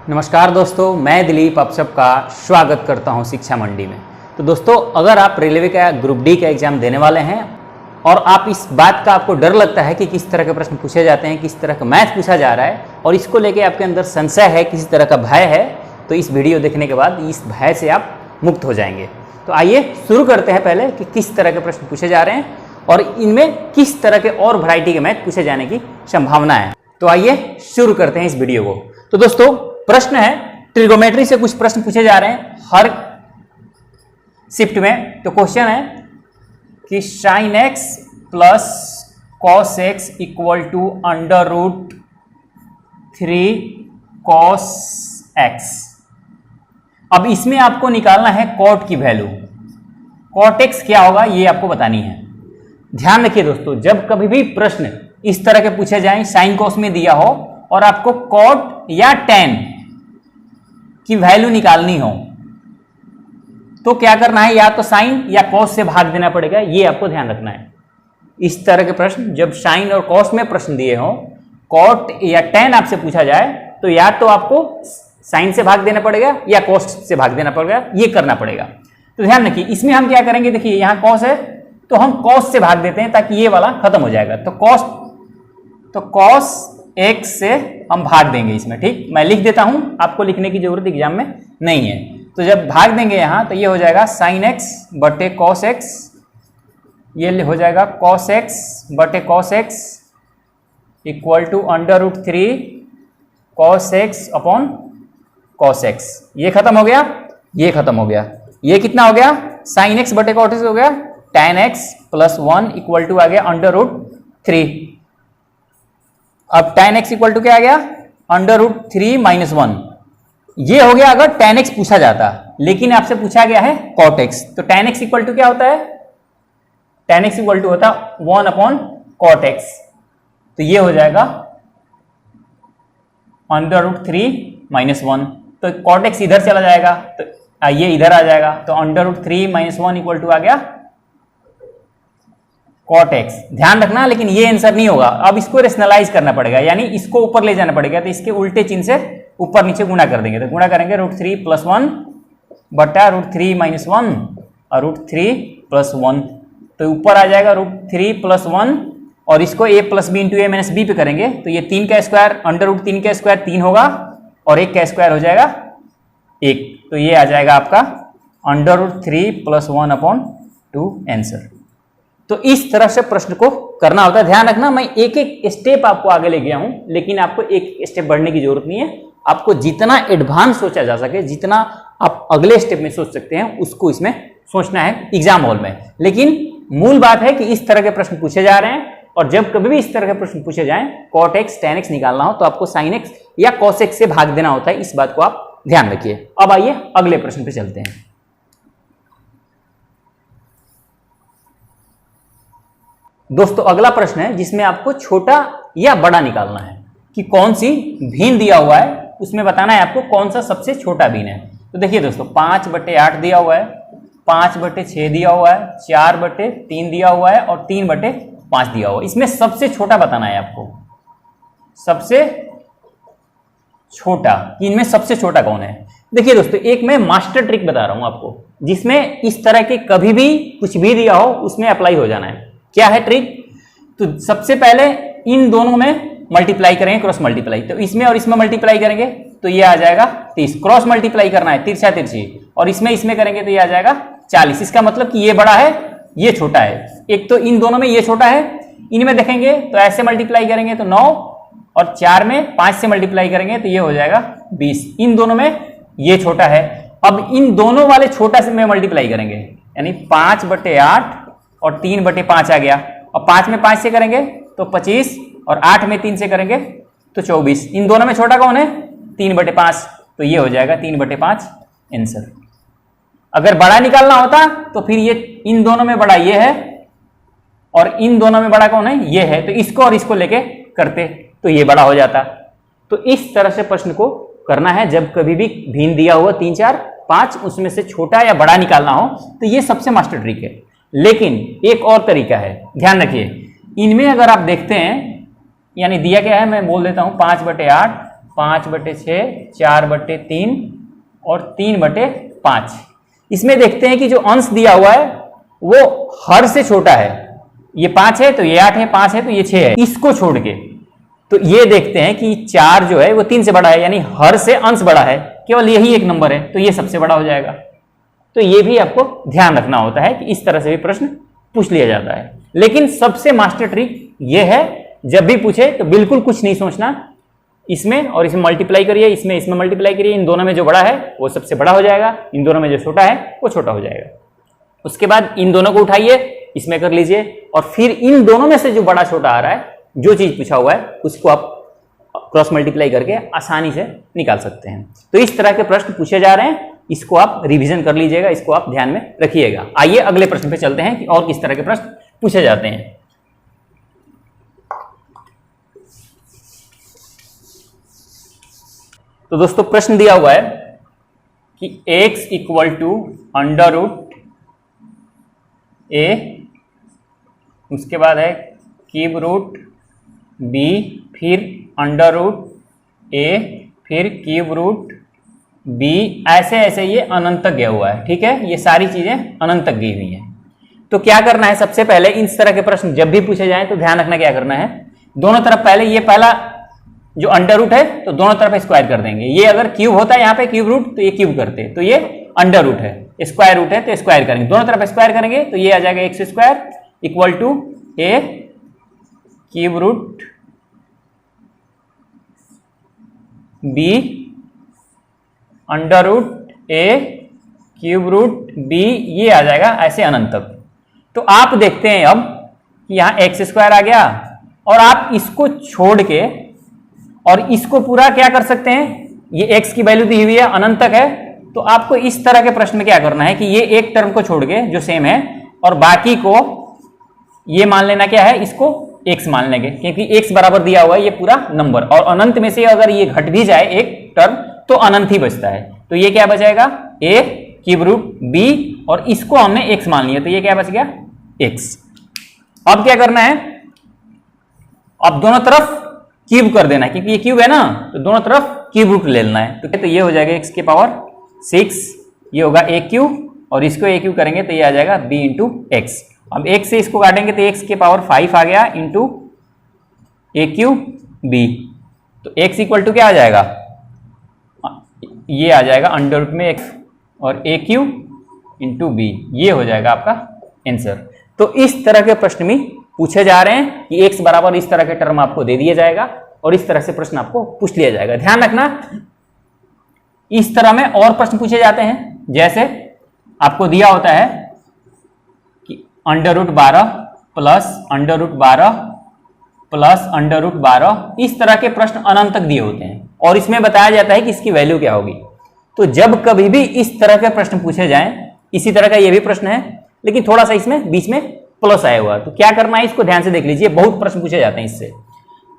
नमस्कार दोस्तों, मैं दिलीप आप सबका स्वागत करता हूं शिक्षा मंडी में। तो दोस्तों, अगर आप रेलवे का ग्रुप डी का एग्जाम देने वाले हैं और आप इस बात का आपको डर लगता है कि किस तरह के प्रश्न पूछे जाते हैं, किस तरह का मैथ पूछा जा रहा है और इसको लेके आपके अंदर संशय है, किसी तरह का भय है, तो इस वीडियो देखने के बाद इस भय से आप मुक्त हो जाएंगे। तो आइए शुरू करते हैं पहले कि किस तरह के प्रश्न पूछे जा रहे हैं और इनमें किस तरह के और वैरायटी के मैथ पूछे जाने की संभावना है। तो आइए शुरू करते हैं इस वीडियो को। तो दोस्तों, प्रश्न है ट्रिगोमेट्री से कुछ प्रश्न पूछे जा रहे हैं हर शिफ्ट में। तो क्वेश्चन है कि sine x plus cos x equal to under root 3 cos x. अब इसमें आपको निकालना है कॉट की वैल्यू। कॉट एक्स क्या होगा ये आपको बतानी है। ध्यान रखिए दोस्तों, जब कभी भी प्रश्न इस तरह के पूछे जाएं, साइन कॉस में दिया हो और आपको कॉट या टेन की वैल्यू निकालनी हो, तो क्या करना है, या तो साइन या कॉस से भाग देना पड़ेगा। ये आपको ध्यान रखना है। इस तरह के प्रश्न जब साइन और कॉस में प्रश्न दिए हो, कॉट या टेन आपसे पूछा जाए, तो या तो आपको साइन से भाग देना पड़ेगा या कॉस से भाग देना पड़ेगा। ये करना पड़ेगा। तो ध्यान रखिए, इसमें हम क्या करेंगे, देखिए यहां कॉस है तो हम कॉस से भाग देते हैं ताकि ये वाला खत्म हो जाएगा। तो कॉस एक्स से हम भाग देंगे इसमें। ठीक, मैं लिख देता हूं, आपको लिखने की जरूरत एग्जाम में नहीं है। तो जब भाग देंगे यहां तो ये हो जाएगा साइन एक्स बटे कॉस एक्स, ये हो जाएगा कॉस एक्स बटे cos x equal to under root 3 cos x upon cos x. ये खत्म हो गया, ये खत्म हो गया। ये कितना हो गया, साइन एक्स बटे कॉस एक्स हो गया tan x plus 1 equal to आ गया अंडर रूट 3। अब tan x इक्वल टू क्या आ गया, अंडर रूट 3 माइनस 1। ये हो गया अगर tan x पूछा जाता, लेकिन आपसे पूछा गया है cot x। तो tan x इक्वल टू क्या होता है, tan x इक्वल टू होता 1 अपॉन cot x। तो ये हो जाएगा अंडर रूट 3 माइनस 1। तो cot x इधर चला जाएगा, तो ये इधर आ जाएगा। तो under root 3 minus 1 equal to आ गया cot x। ध्यान रखना, लेकिन ये आंसर नहीं होगा। अब इसको रेशनलाइज करना पड़ेगा, यानी इसको ऊपर ले जाना पड़ेगा। तो इसके उल्टे चिन्ह से ऊपर नीचे गुणा कर देंगे। तो गुणा करेंगे रूट 3 प्लस 1 बटा रूट 3 माइनस 1 और रूट 3 प्लस 1। तो ऊपर आ जाएगा रूट 3 प्लस 1 और इसको a plus B into A minus B पे करेंगे। तो ये 3 का स्क्वायर, अंडर रूट 3 का स्क्वायर 3 होगा और 1 का स्क्वायर हो जाएगा 1। तो ये आ जाएगा आपका under root 3 plus 1 upon 2 answer. तो इस तरह से प्रश्न को करना होता है। ध्यान रखना, मैं एक एक स्टेप आपको आगे ले गया हूं, लेकिन आपको एक स्टेप बढ़ने की जरूरत नहीं है। आपको जितना एडवांस सोचा जा सके, जितना आप अगले स्टेप में सोच सकते हैं, उसको इसमें सोचना है एग्जाम हॉल में। लेकिन मूल बात है कि इस तरह के प्रश्न पूछे जा रहे हैं और जब कभी भी इस तरह के प्रश्न पूछे जाएं, cot x tan x निकालना हो तो आपको sin x या cos x से भाग देना होता है। इस बात को आप ध्यान रखिए। अब आइए अगले प्रश्न पे चलते हैं। दोस्तों, अगला प्रश्न है जिसमें आपको छोटा या बड़ा निकालना है कि कौन सी भिन्न दिया हुआ है, उसमें बताना है आपको कौन सा सबसे छोटा भिन्न है। तो देखिए दोस्तों, 5/8 दिया हुआ है, 5/6 दिया हुआ है, 4/3 दिया हुआ है और 3/5 दिया हुआ है। इसमें सबसे छोटा बताना है आपको, सबसे छोटा, इनमें सबसे छोटा कौन है। देखिए दोस्तों, एक मैं मास्टर ट्रिक बता रहा हूं आपको, जिसमें इस तरह के कभी भी कुछ भी दिया हो उसमें अप्लाई हो जाना है। क्या है ट्रिक, तो सबसे पहले इन दोनों में मल्टीप्लाई करेंगे, क्रॉस मल्टीप्लाई। तो इसमें और इसमें मल्टीप्लाई करेंगे तो ये आ जाएगा 30। क्रॉस मल्टीप्लाई करना है, तिरछा तिरछी, और इसमें करेंगे तो ये आ जाएगा 40। इसका मतलब कि ये बड़ा है, ये छोटा है। एक तो इन दोनों में ये छोटा है, इनमें देखेंगे तो ऐसे मल्टीप्लाई करेंगे तो 9 और 4 में 5 से मल्टीप्लाई करेंगे तो ये हो जाएगा 20। इन दोनों में ये छोटा है। अब इन दोनों वाले छोटा से में मल्टीप्लाई करेंगे, यानी 5/8 और 3/5 आ गया। और 5 में 5 से करेंगे तो 25 और 8 में 3 से करेंगे तो 24। इन दोनों में छोटा कौन है, 3/5। तो ये हो जाएगा 3/5 आंसर। अगर बड़ा निकालना होता तो फिर ये इन दोनों में बड़ा ये है और इन दोनों में बड़ा कौन है, ये है। तो इसको और इसको लेके करते तो ये बड़ा हो जाता। तो इस तरह से प्रश्न को करना है। जब कभी भी भिन्न दिया हुआ 3, 4, 5, उसमें से छोटा या बड़ा निकालना हो तो ये सबसे मास्टर ट्रिक है। लेकिन एक और तरीका है, ध्यान रखिए। इनमें अगर आप देखते हैं, यानी दिया क्या है, मैं बोल देता हूं 5/8 5/6, 4/3 और 3/5। इसमें देखते हैं कि जो अंश दिया हुआ है वो हर से छोटा है। ये 5 है तो ये 8 है, 5 है तो ये 6 है। इसको छोड़ के तो ये देखते हैं कि 4 जो है वो 3 से बड़ा है, यानी हर से अंश बड़ा है, केवल यही एक नंबर है, तो ये सबसे बड़ा हो जाएगा। तो ये भी आपको ध्यान रखना होता है कि इस तरह से भी प्रश्न पूछ लिया जाता है। लेकिन सबसे मास्टर ट्रिक ये है, जब भी पूछे तो बिल्कुल कुछ नहीं सोचना, इसमें और इसमें मल्टीप्लाई करिए, इसमें मल्टीप्लाई करिए, इन दोनों में जो बड़ा है वो सबसे बड़ा हो जाएगा, इन दोनों में जो छोटा है वो छोटा हो जाएगा। उसके बाद इन दोनों को उठाइए, इसमें कर लीजिए, और फिर इन दोनों में से जो बड़ा छोटा आ रहा है, जो चीज पूछा हुआ है उसको आप क्रॉस मल्टीप्लाई करके आसानी से निकाल सकते हैं। तो इस तरह के प्रश्न पूछे जा रहे हैं, इसको आप रिवीजन कर लीजिएगा, इसको आप ध्यान में रखिएगा। आइए अगले प्रश्न पे चलते हैं कि और किस तरह के प्रश्न पूछे जाते हैं। तो दोस्तों प्रश्न दिया हुआ है कि x = √a, उसके बाद है √b, फिर √a, फिर √b, ऐसे ऐसे ये अनंत तक गया हुआ है। ठीक है, ये सारी चीजें अनंत तक गई हुई हैं। तो क्या करना है, सबसे पहले इस तरह के प्रश्न जब भी पूछे जाएं तो ध्यान रखना क्या करना है, दोनों तरफ पहले ये पहला जो अंडर रूट है तो दोनों तरफ स्क्वायर कर देंगे। ये अगर क्यूब होता है यहाँ पे क्यूब रूट तो ये क्यूब करते, तो ये अंडर रूट है, स्क्वायर रूट है तो स्क्वायर करेंगे, दोनों तरफ स्क्वायर करेंगे तो ये आ जाएगा x² = a cube root b under root a cube root b, ये आ जाएगा ऐसे अनंत तक। तो आप देखते हैं अब कि यहाँ x² आ गया, और आप इसको छोड़ के और इसको पूरा क्या कर सकते हैं, ये x की वैल्यू दी हुई है, अनंत तक है, तो आपको इस तरह के प्रश्न में क्या करना है कि ये एक टर्म को छोड़ के जो सेम है और बाकी को ये मान लेना क्या है, इसको x मान लेंगे, क्योंकि x बराबर दिया हुआ है ये पूरा नंबर, और अनंत में से अगर ये घट भी जाए एक टर्म तो अनंत ही बचता है। तो ये क्या बचेगा, a क्यूब रूट b, और इसको हमने x मान लिया, तो ये क्या बच गया, x। अब क्या करना है, अब दोनों तरफ क्यूब कर देना है, क्योंकि ये क्यूब है ना, तो दोनों तरफ क्यूब रूट ले लेना है। तो ये हो जाएगा x की पावर 6, ये होगा a क्यूब, और इसको a क्यूब करेंगे तो ये आ जाएगा b इंटू एक्स। अब x से इसको काटेंगे तो x की पावर 5 आ गया इंटू a क्यूब b, तो x इक्वल टू क्या आ जाएगा, ये आ जाएगा अंडर रूट में x और a क्यूब इंटू b, ये हो जाएगा आपका आंसर। तो इस तरह के प्रश्न में पूछे जा रहे हैं कि x बराबर इस तरह के टर्म आपको दे दिया जाएगा और इस तरह से प्रश्न आपको पूछ लिया जाएगा। ध्यान रखना, इस तरह में और प्रश्न पूछे जाते हैं, जैसे आपको दिया होता है कि √12 प्लस √12 प्लस √12, इस तरह के प्रश्न अनंत तक दिए होते हैं और इसमें बताया जाता है कि इसकी वैल्यू क्या होगी। तो जब कभी भी इस तरह के प्रश्न पूछे जाएं, इसी तरह का ये भी प्रश्न है लेकिन थोड़ा सा इसमें बीच में प्लस आया हुआ, तो क्या करना है, इसको ध्यान से देख लीजिए, बहुत प्रश्न पूछे जाते हैं इससे।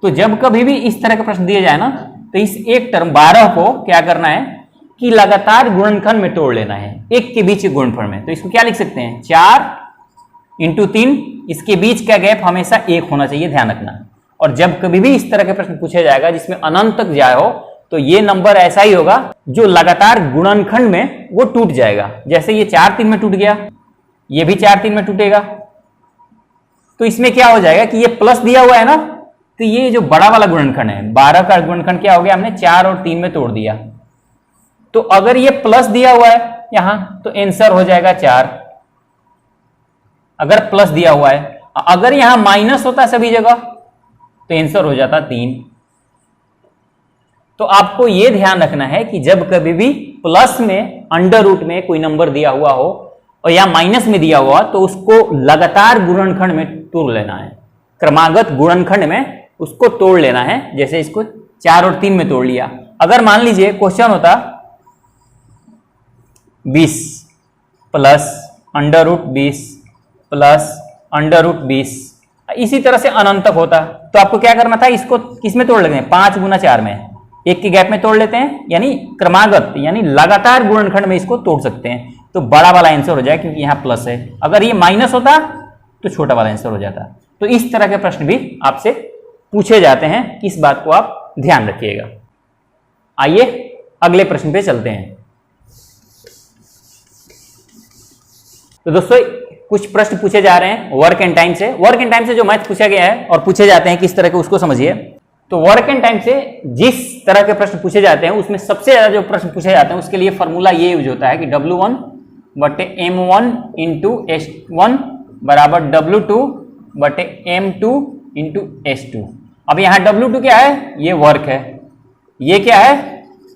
तो जब कभी भी इस तरह के प्रश्न दिए जाए ना, तो इस एक टर्म 12 को क्या करना है कि लगातार गुणनखंड में तोड़ लेना है, एक के बीच के गुणनफल में। तो इसको क्या लिख सकते हैं, 4 इंटू 3, इसके बीच का गैप हमेशा 1 होना चाहिए, ध्यान रखना। और जब कभी भी इस तरह के प्रश्न पूछे जाएगा जिसमें अनंत तक जाए हो, तो ये नंबर ऐसा ही होगा जो लगातार गुणनखंड में वो टूट जाएगा। जैसे ये 4 3 में टूट गया, ये भी 4 3 में टूटेगा, तो इसमें क्या हो जाएगा कि ये प्लस दिया हुआ है ना, तो ये जो बड़ा वाला गुणनखंड है 12 का गुणनखंड क्या हो गया, हमने 4 और 3 में तोड़ दिया। तो अगर ये प्लस दिया हुआ है यहां, तो आंसर हो जाएगा 4, अगर प्लस दिया हुआ है। अगर यहां माइनस होता सभी जगह तो आंसर हो जाता 3। तो आपको यह ध्यान रखना है कि जब कभी भी प्लस में अंडर रूट में कोई नंबर दिया हुआ हो और या माइनस में दिया हुआ, तो उसको लगातार गुणनखंड में तोड़ लेना है, क्रमागत गुणनखंड में उसको तोड़ लेना है। जैसे इसको 4 और 3 में तोड़ लिया। अगर मान लीजिए क्वेश्चन होता 20 plus under root 20 plus under root 20, इसी तरह से अनंत तक होता, तो आपको क्या करना था, इसको किस में तोड़ लेते हैं, 5 गुना 4 में, एक के गैप में तोड़ लेते हैं, यानी क्रमागत यानी लगातार गुणनखंड में इसको तोड़ सकते हैं। तो बड़ा वाला आंसर हो जाए, क्योंकि यहां प्लस है। अगर ये माइनस होता तो छोटा वाला आंसर हो जाता। तो इस तरह के प्रश्न भी आपसे पूछे जाते हैं, इस बात को आप ध्यान रखिएगा। आइए अगले प्रश्न पे चलते हैं। तो दोस्तों कुछ प्रश्न पूछे जा रहे हैं वर्क एंड टाइम से। वर्क एंड टाइम से जो मैथ पूछा गया है और पूछे जाते हैं किस तरह के, उसको समझिए। तो वर्क एंड टाइम से जिस तरह के प्रश्न पूछे जाते हैं उसमें सबसे ज्यादा जो प्रश्न पूछे जाते हैं उसके लिए फॉर्मूला ये यूज होता है कि W1 बटे M1 इंटू S1 बराबर W2 बटे M2 इंटू S2। अब यहाँ W2 क्या है, ये वर्क है, ये क्या है,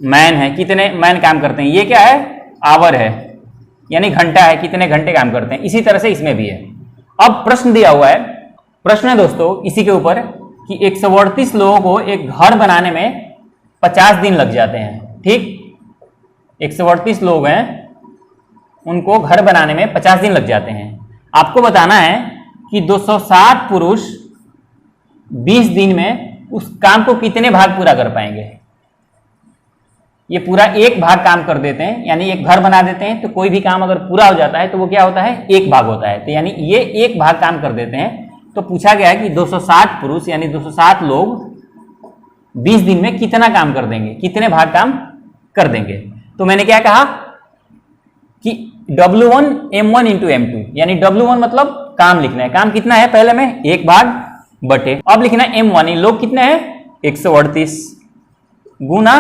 मैन है, कितने मैन काम करते हैं, ये क्या है, आवर है यानी घंटा है, कितने घंटे काम करते हैं। इसी तरह से इसमें भी है। अब प्रश्न दिया हुआ है, प्रश्न है दोस्तों इसी के ऊपर कि 138 लोगों को एक घर बनाने में 50 दिन लग जाते हैं। ठीक, 138 लोग हैं, उनको घर बनाने में 50 दिन लग जाते हैं। आपको बताना है कि 260 पुरुष 20 दिन में उस काम को कितने भाग पूरा कर पाएंगे। ये पूरा एक भाग काम कर देते हैं, यानी एक घर बना देते हैं, तो कोई भी काम अगर पूरा हो जाता है तो वो क्या होता है, एक भाग होता है। तो यानी ये एक भाग काम कर देते हैं। तो पूछा गया है कि 260 पुरुष यानी 260 लोग 20 दिन में कितना काम कर देंगे, कितने भाग काम कर देंगे। तो मैंने क्या कहा कि W1 M1 इंटू M2, यानी W1 मतलब काम लिखना है, काम कितना है पहले में एक भाग बटे, अब लिखना है M1 लोग कितने हैं 138 गुना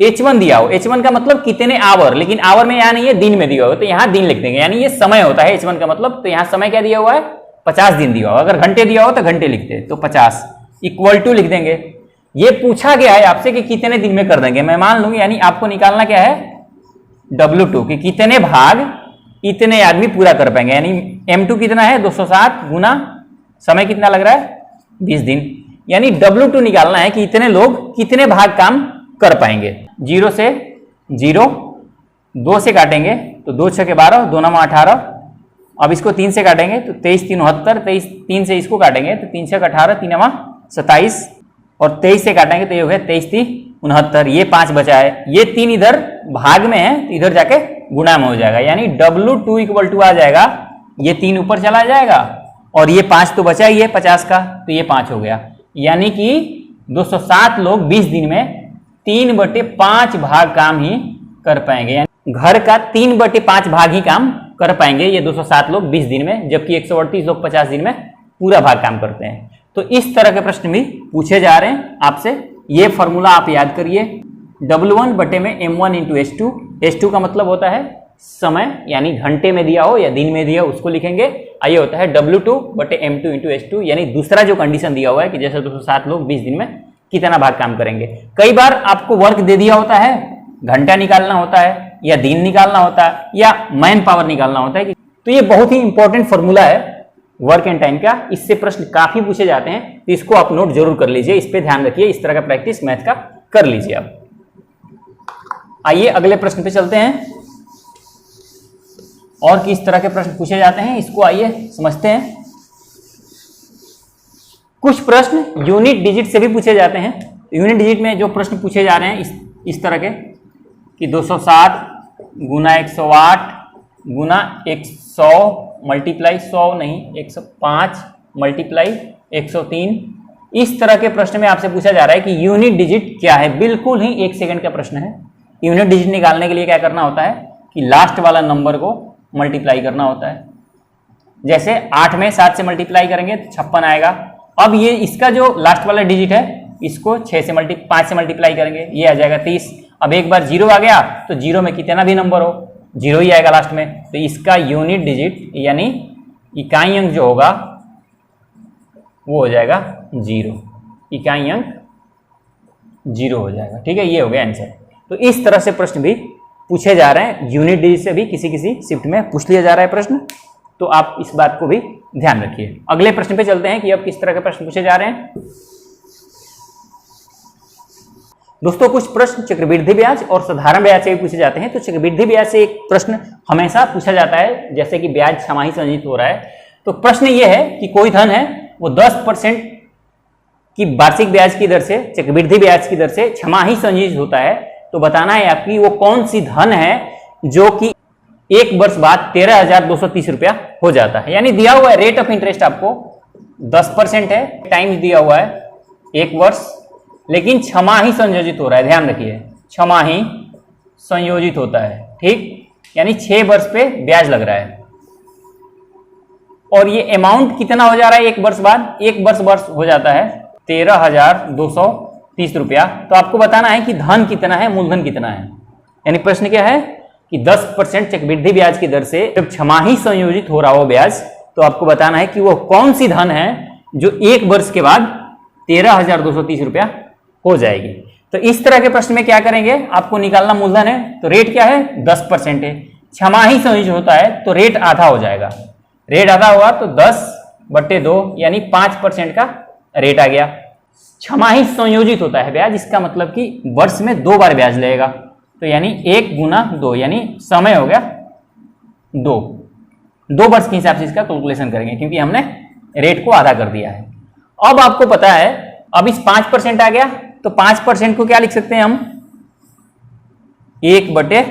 H1 दिया हो। H1 का मतलब कितने आवर, लेकिन आवर में यहाँ नहीं है, दिन में दिया हो, तो यहाँ दिन लिख देंगे, यानी ये समय होता है H1 का मतलब। तो यहाँ समय क्या दिया हुआ है, 50 दिन दिया हो। अगर घंटे दिया हो तो घंटे लिखते, तो 50 इक्वल टू लिख देंगे। ये पूछा गया है आपसे कि कितने दिन में कर देंगे, मैं मान लूंगी, यानी आपको निकालना क्या है W2 कि कितने भाग इतने आदमी पूरा कर पाएंगे। यानी M2 कितना है 260 गुना समय कितना लग रहा है 20 दिन, यानी W2 निकालना है कि इतने लोग कितने भाग काम कर पाएंगे। 0 से 0, 2 से काटेंगे तो 2 6 के 12, 2 9 18। अब इसको 3 से काटेंगे तो 23 3 69, 23 3 से इसको काटेंगे तो 3 6 18, 3 9 27, और 23 से काटेंगे तो ये हो गया 23 3 69। ये 5 बचा है, ये 3 इधर भाग में है तो इधर जाके गुणा में हो जाएगा, यानी W2 इक्वल टू आ जाएगा, ये 3 ऊपर चला जाएगा और ये 5 तो बचा ही है 50 का, तो ये 5 हो गया। यानी कि 260 लोग 20 दिन में 3/5 भाग काम ही कर पाएंगे, यानी घर का 3/5 भाग ही काम कर पाएंगे ये 260 लोग 20 दिन में, जबकि 138 लोग 50 दिन में पूरा भाग काम करते हैं। तो इस तरह के प्रश्न भी पूछे जा रहे हैं आपसे। ये फॉर्मूला आप याद करिए, W1 बटे में M1 इंटू S2। S2 का मतलब होता है समय, यानी घंटे में दिया हो या दिन में दिया हो उसको लिखेंगे। ये होता है W2 बटे M2 इंटू S2, यानी दूसरा जो कंडीशन दिया हुआ है कि जैसे 260 लोग 20 दिन में कितना भाग काम करेंगे। कई बार आपको वर्क दे दिया होता है, घंटा निकालना होता है या दिन निकालना होता है या मैन पावर निकालना होता है, तो ये बहुत ही इंपॉर्टेंट फॉर्मूला है वर्क एंड टाइम का। इससे प्रश्न काफी पूछे जाते हैं, तो इसको आप नोट जरूर कर लीजिए, इस पे ध्यान रखिए, इस तरह का प्रैक्टिस मैथ का कर लीजिए आप। आइए अगले प्रश्न पे चलते हैं और किस तरह के प्रश्न पूछे जाते हैं इसको आइए समझते हैं। कुछ प्रश्न यूनिट डिजिट से भी पूछे जाते हैं। यूनिट डिजिट में जो प्रश्न पूछे जा रहे हैं इस तरह के कि 260 गुना 108 गुना 100 मल्टीप्लाई 100 नहीं 105 मल्टीप्लाई 103, इस तरह के प्रश्न में आपसे पूछा जा रहा है कि यूनिट डिजिट क्या है। बिल्कुल ही 1 सेकंड का प्रश्न है। यूनिट डिजिट निकालने के लिए क्या करना होता है कि लास्ट वाला नंबर को मल्टीप्लाई करना होता है। जैसे 8 में 7 से मल्टीप्लाई करेंगे तो 56 आएगा। अब ये इसका जो लास्ट वाला डिजिट है इसको 5 से मल्टीप्लाई करेंगे, ये आ जाएगा 30। अब एक बार 0 आ गया तो 0 में कितना भी नंबर हो 0 ही आएगा लास्ट में, तो इसका यूनिट डिजिट यानी इकाई अंक जो होगा वो हो जाएगा 0, इकाई अंक 0 हो जाएगा। ठीक है, ये हो गया आंसर। तो इस तरह से प्रश्न भी पूछे जा रहे हैं। यूनिट डिजिट से भी किसी किसी शिफ्ट में पूछ लिया जा रहा है प्रश्न, तो आप इस बात को भी ध्यान रखिए। अगले प्रश्न पे चलते हैं कि अब किस तरह के प्रश्न पूछे जा रहे हैं। दोस्तों कुछ प्रश्न चक्रवृद्धि ब्याज और साधारण ब्याज से भी पूछे जाते हैं। तो चक्रवृद्धि ब्याज से एक प्रश्न हमेशा पूछा जाता है, जैसे कि ब्याज छमाही संचित हो रहा है। तो प्रश्न ये है कि कोई धन है वो 10% की वार्षिक ब्याज की दर से चक्रवृद्धि ब्याज की दर से छमाही संचित होता है। तो बताना है आपकी वो कौन सी धन है जो कि 1 वर्ष बाद 13,230 रुपया हो जाता है। यानी दिया हुआ है रेट ऑफ इंटरेस्ट आपको 10% है, टाइम दिया हुआ है 1 वर्ष, लेकिन छमाही संयोजित हो रहा है। ध्यान रखिए छमाही संयोजित होता है, ठीक, यानी 6 वर्ष पे ब्याज लग रहा है। और ये अमाउंट कितना हो जा रहा है एक वर्ष बाद? एक वर्ष हो जाता है 13,230 रुपया। तो आपको बताना है कि धन कितना है, मूलधन कितना है। यानी प्रश्न क्या है कि 10% चक्रवृद्धि ब्याज की दर से जब छमाही संयोजित हो रहा हो ब्याज, तो आपको बताना है कि वो कौन सी धन है जो एक वर्ष के बाद 13,230 रुपया हो जाएगी। तो इस तरह के प्रश्न में क्या करेंगे, आपको निकालना मूलधन है तो रेट क्या है 10% है, छमाही संयोजित होता है तो रेट आधा हो जाएगा। रेट आधा हुआ तो 10/2 यानी 5% का रेट आ गया। छमाही संयोजित होता है ब्याज, इसका मतलब कि वर्ष में 2 बार ब्याज लगेगा, तो यानी 1 × 2 यानी समय हो गया 2 वर्ष के हिसाब से इसका कैलकुलेशन करेंगे, क्योंकि हमने रेट को आधा कर दिया है। अब आपको पता है, अब इस 5% आ गया तो 5% को क्या लिख सकते हैं हम 1/20,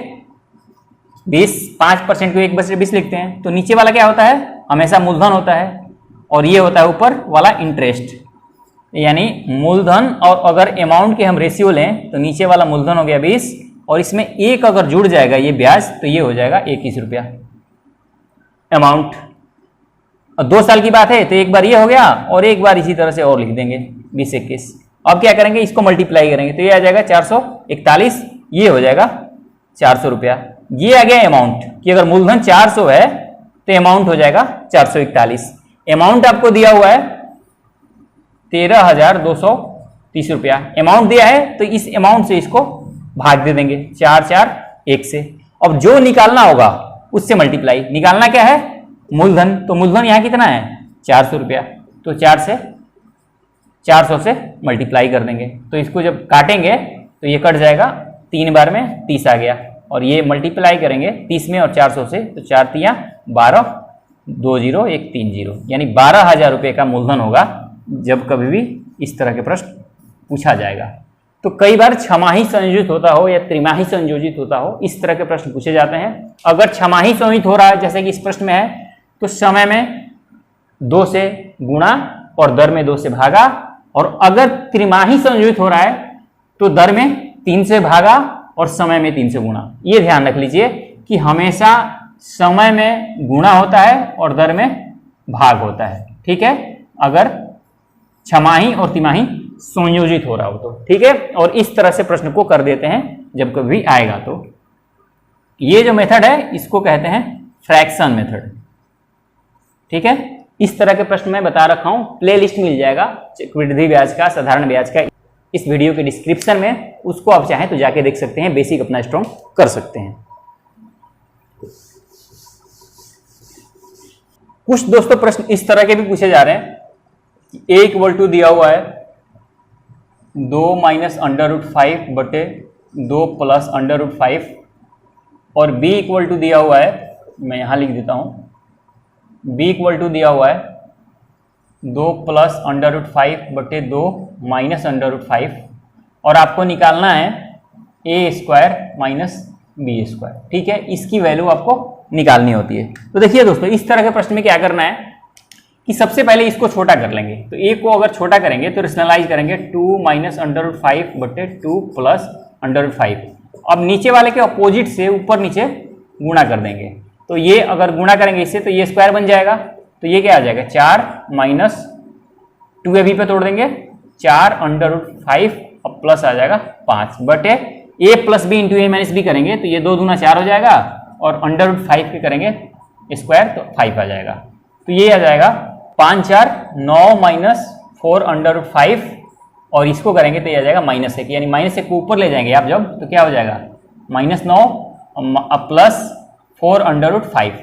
5% को 1/20 लिखते हैं। तो नीचे वाला क्या होता है, हमेशा मूलधन होता है, और ये होता है ऊपर वाला इंटरेस्ट, यानी मूलधन। और अगर अमाउंट के हम रेशियो लें तो नीचे वाला मूलधन हो गया 20, और इसमें 1 अगर जुड़ जाएगा ये ब्याज तो ये हो जाएगा 21 रुपया अमाउंट। और 2 साल की बात है तो एक बार ये हो गया और एक बार इसी तरह से और लिख देंगे 20-21। अब क्या करेंगे, इसको मल्टीप्लाई करेंगे तो ये आ जाएगा 441, ये हो जाएगा 400 रुपया। ये आ गया अमाउंट कि अगर मूलधन 400 है तो अमाउंट हो जाएगा 441। अमाउंट आपको दिया हुआ है 13,230 रुपया अमाउंट दिया है, तो इस अमाउंट से इसको भाग दे देंगे 441 से। अब जो निकालना होगा उससे मल्टीप्लाई, निकालना क्या है मूलधन, तो मूलधन यहाँ कितना है 400 रुपया, तो 400 से मल्टीप्लाई कर देंगे। तो इसको जब काटेंगे तो ये कट जाएगा, 3 बार में 30 आ गया, और ये मल्टीप्लाई करेंगे 30 में और 400 से, तो 4 × 3 = 12, 2 0 1 3 0, यानी 12,000 रुपये का मूलधन होगा जब कभी भी इस तरह के प्रश्न पूछा जाएगा। तो कई बार छमाही संयोजित होता हो या त्रिमाही संयोजित होता हो, इस तरह के प्रश्न पूछे जाते हैं। अगर छमाही संयोजित हो रहा है जैसे कि इस प्रश्न में है, तो समय में 2 से गुणा और दर में 2 से भागा, और अगर त्रिमाही संयोजित हो रहा है तो दर में 3 से भागा और समय में 3 से गुणा। ये ध्यान रख लीजिए कि हमेशा समय में गुणा होता है और दर में भाग होता है, ठीक है, अगर छमाही और तिमाही संयोजित हो रहा हो तो, ठीक है। और इस तरह से प्रश्न को कर देते हैं जब कभी आएगा। तो ये जो मेथड है इसको कहते हैं फ्रैक्शन मेथड, ठीक है। इस तरह के प्रश्न मैं बता रखा हूं, प्लेलिस्ट मिल जाएगा चक्रवृद्धि ब्याज का, साधारण ब्याज का, इस वीडियो के डिस्क्रिप्शन में, उसको आप चाहें तो जाके देख सकते हैं, बेसिक अपना स्ट्रॉन्ग कर सकते हैं। कुछ दोस्तों प्रश्न इस तरह के भी पूछे जा रहे हैं कि a = दिया हुआ है 2 - √5/2 + √5, और b = दिया हुआ है, मैं यहां लिख देता हूं, b = दिया हुआ है 2 + √5/2 - √5, और आपको निकालना है a² - b², ठीक है। इसकी वैल्यू आपको निकालनी होती है। तो देखिए दोस्तों, इस तरह के प्रश्न में क्या करना है कि सबसे पहले इसको छोटा कर लेंगे। तो a को अगर छोटा करेंगे तो रेशनलाइज करेंगे 2 - √5/2 + √5। अब नीचे वाले के अपोजिट से ऊपर नीचे गुणा कर देंगे, तो ये अगर गुणा करेंगे इससे तो ये स्क्वायर बन जाएगा, तो ये क्या आ जाएगा 4 - 2ab पे तोड़ देंगे 4 √5 और प्लस आ जाएगा 5/a + b × a - b करेंगे तो ये 2 दूना 4 हो जाएगा, और √5 के करेंगे स्क्वायर तो 5 आ जाएगा। तो ये आ जाएगा 5 × 4 = 9 - 4 √5, और इसको करेंगे तो ये आ जाएगा -1, यानी -1 को ऊपर ले जाएंगे आप जब, तो क्या हो जाएगा -9 प्लस 4 √5,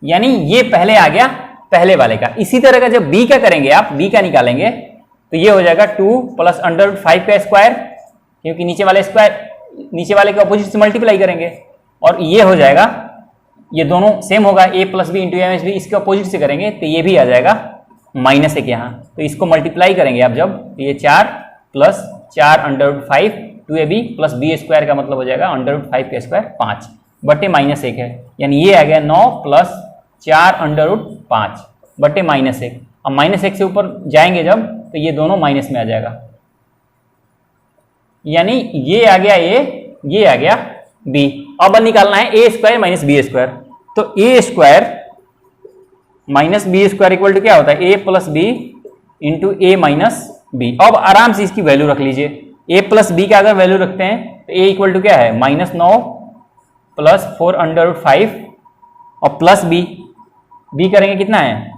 यानी ये पहले आ गया पहले वाले का। इसी तरह का जब b का करेंगे आप, b का निकालेंगे तो ये हो जाएगा 2 + √5 का स्क्वायर, क्योंकि नीचे वाले के अपोजिट से मल्टीप्लाई करेंगे, और ये हो जाएगा, ये दोनों सेम होगा, a + b × a - b, इसके अपोजिट से करेंगे तो ये भी आ जाएगा -1 यहाँ। तो इसको मल्टीप्लाई करेंगे आप जब, तो ये 4 + 4 √5 2ab + b² का मतलब हो जाएगा √5 का स्क्वायर 5/-1 है, यानी ये आ गया 9 + 4 √5/-1। अब -1 से ऊपर जाएंगे जब तो ये दोनों माइनस में आ जाएगा, यानी ये आ गया a ये आ गया b। अब निकालना है a square minus B square, तो a square minus B square equal to क्या होता है, a plus B into A minus B. अब आराम से इसकी वैल्यू रख लीजिए, a प्लस बी का अगर वैल्यू रखते हैं तो a इक्वल टू क्या है, -9 प्लस 4√5 और प्लस b करेंगे कितना है,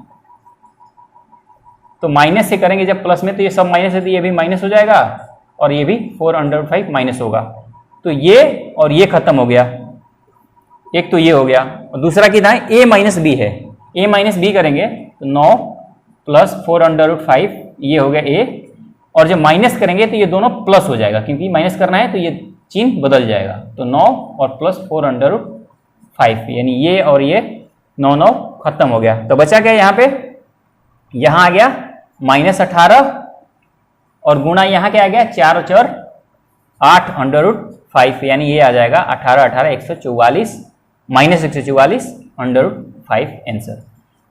तो माइनस से करेंगे जब प्लस में, तो ये सब माइनस है तो ये भी माइनस हो जाएगा और ये भी 4√5 माइनस होगा, तो ये और ये खत्म हो गया, एक तो ये हो गया और दूसरा कितना है, a माइनस बी है, a माइनस बी करेंगे तो 9 प्लस 4√5 ये हो गया a, और जब माइनस करेंगे तो ये दोनों प्लस हो जाएगा, क्योंकि माइनस करना है तो ये चिन्ह बदल जाएगा, तो 9 और प्लस 4√5 यानी ये और ये 9 खत्म हो गया। तो बचा क्या यहाँ पे, यहाँ आ गया -18 और गुणा यहाँ क्या आ गया, 4 और 4 8√5 यानी ये आ जाएगा 18 144 -144√5 आंसर।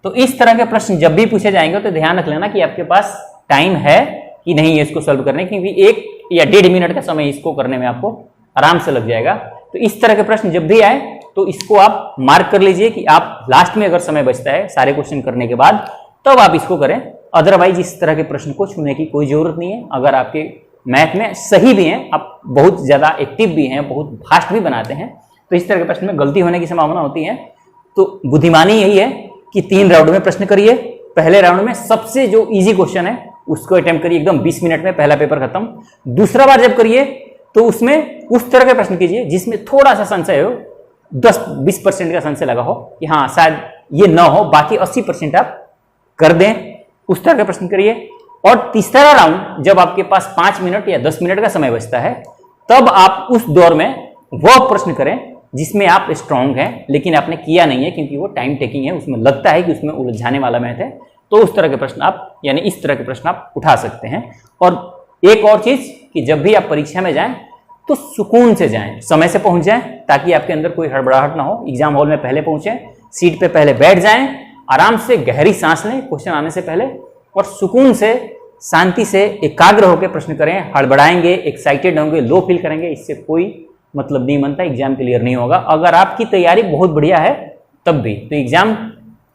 तो इस तरह के प्रश्न जब भी पूछे जाएंगे तो ध्यान रख लेना कि आपके पास टाइम है कि नहीं है इसको सॉल्व करने, क्योंकि 1 या 1.5 मिनट का समय इसको करने में आपको आराम से लग जाएगा। तो इस तरह के प्रश्न जब भी आए तो इसको आप मार्क कर लीजिए कि आप लास्ट में अगर समय बचता है सारे क्वेश्चन करने के बाद तब आप इसको करें, अदरवाइज इस तरह के प्रश्न को छूने की कोई जरूरत नहीं है। अगर आपके मैथ में सही भी हैं, आप बहुत ज़्यादा एक्टिव भी हैं, बहुत फास्ट भी बनाते हैं, तो इस तरह के प्रश्न में गलती होने की संभावना होती है। तो बुद्धिमानी यही है कि 3 राउंड में प्रश्न करिए। पहले राउंड में सबसे जो इजी क्वेश्चन है उसको अटेम्प्ट करिए, एकदम 20 मिनट में पहला पेपर खत्म। दूसरा बार जब करिए तो उसमें उस तरह के प्रश्न कीजिए जिसमें थोड़ा सा संशय हो, 10-20% का संशय लगा हो कि हाँ शायद ये ना हो, बाकी 80% आप कर दें, उस तरह का प्रश्न करिए। और तीसरा राउंड जब आपके पास 5 मिनट या 10 मिनट का समय बचता है तब आप उस दौर में वह प्रश्न करें जिसमें आप स्ट्रांग हैं लेकिन आपने किया नहीं है, क्योंकि वो टाइम टेकिंग है, उसमें लगता है कि उसमें उलझाने वाला मैथ है, तो उस तरह के प्रश्न आप यानी इस तरह के प्रश्न आप उठा सकते हैं। और एक और चीज कि जब भी आप परीक्षा में जाएं तो सुकून से जाएं, समय से पहुंच जाएं, ताकि आपके अंदर कोई हड़बड़ाहट ना हो। एग्जाम हॉल में पहले पहुंचे, सीट पे पहले बैठ जाएं, आराम से गहरी सांस लें क्वेश्चन आने से पहले और सुकून से शांति से एकाग्र होकर प्रश्न करें। हड़बड़ाएंगे, एक्साइटेड होंगे, लो फील करेंगे, इससे कोई मतलब नहीं बनता, एग्जाम क्लियर नहीं होगा। अगर आपकी तैयारी बहुत बढ़िया है तब भी, तो एग्जाम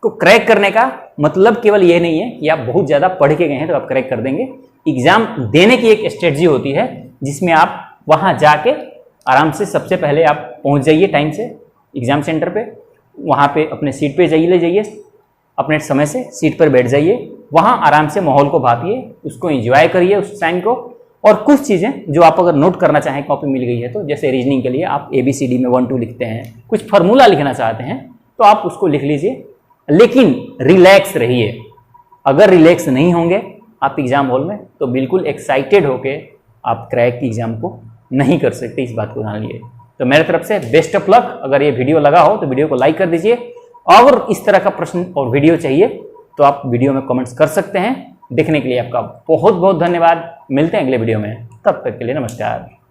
को क्रैक करने का मतलब केवल ये नहीं है कि आप बहुत ज़्यादा पढ़ के गए हैं तो आप क्रैक कर देंगे। एग्जाम देने की एक स्ट्रेटजी होती है जिसमें आप वहाँ जाके आराम से सबसे पहले आप पहुँच जाइए टाइम से एग्जाम सेंटर पे, वहाँ पे अपने सीट पे जाइए, अपने समय से सीट पर बैठ जाइए, वहाँ आराम से माहौल को भापिए, उसको एंजॉय करिए उस टाइम को। और कुछ चीज़ें जो आप अगर नोट करना चाहें, कॉपी मिल गई है तो, जैसे रीजनिंग के लिए आप ABCD में 1-2 लिखते हैं, कुछ फार्मूला लिखना चाहते हैं तो आप उसको लिख लीजिए, लेकिन रिलैक्स रहिए। अगर रिलैक्स नहीं होंगे आप एग्जाम हॉल में तो बिल्कुल एक्साइटेड होके आप क्रैक की एग्जाम को नहीं कर सकते, इस बात को जान लिए। तो मेरे तरफ से बेस्ट ऑफ लक। अगर ये वीडियो लगा हो तो वीडियो को लाइक कर दीजिए, और इस तरह का प्रश्न और वीडियो चाहिए तो आप वीडियो में कमेंट्स कर सकते हैं। देखने के लिए आपका बहुत बहुत धन्यवाद। मिलते हैं अगले वीडियो में, तब तक के लिए नमस्कार।